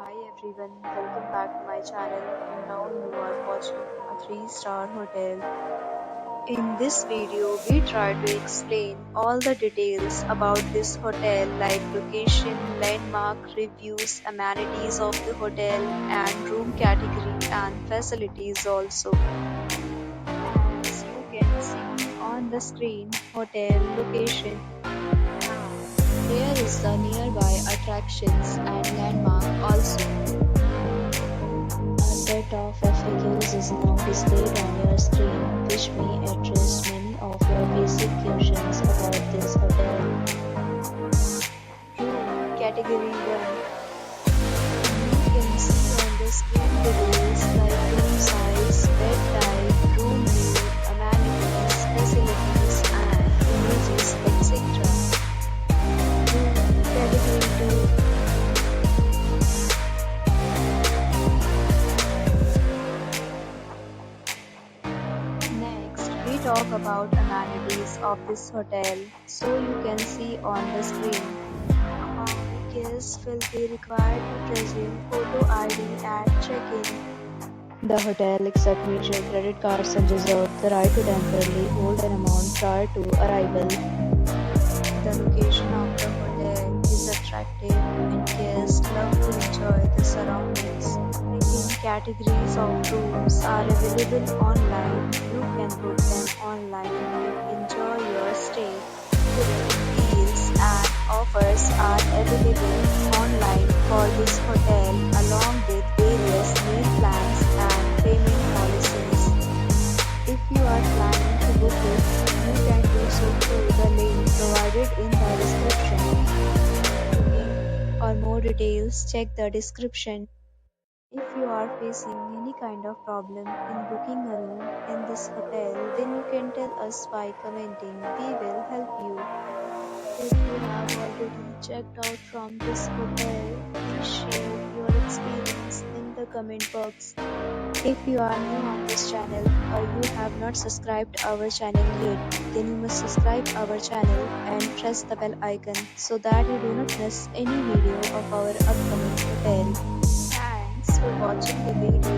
Hi everyone, welcome back to my channel, and now you are watching a 3-star hotel. In this video, we try to explain all the details about this hotel like location, landmark, reviews, amenities of the hotel, and room category and facilities also. As you can see on the screen, hotel location. Here is the nearby attractions and landmark also. A set of FAQs is now displayed on your screen, which may address many of your basic questions about this hotel. Room Category 1. You can see on the screen details like room size, bed type, room view, amenities, facilities, and images, etc. Room Category 2. Next, we talk about amenities of this hotel. So you can see on the screen. Guests will be required to present photo ID at check-in. The hotel accepts major credit cards and reserves the right to temporarily hold an amount prior to arrival. The location of the hotel is attractive and guests love to enjoy the surroundings. Different categories of rooms are available online. You can book them online and enjoy your stay. Deals and offers are available online for this hotel along with various meal plans and payment policies. If you are planning to book it, you can do so through the link provided in the description. For more details, check the description. If you are facing any kind of problem in booking a room in this hotel, then you can tell us by commenting. We will help you. If you have already checked out from this hotel, please share your experience in the comment box. If you are new on this channel or you have not subscribed our channel yet, then you must subscribe our channel and press the bell icon so that you do not miss any video of our upcoming hotel. Thanks for watching the video.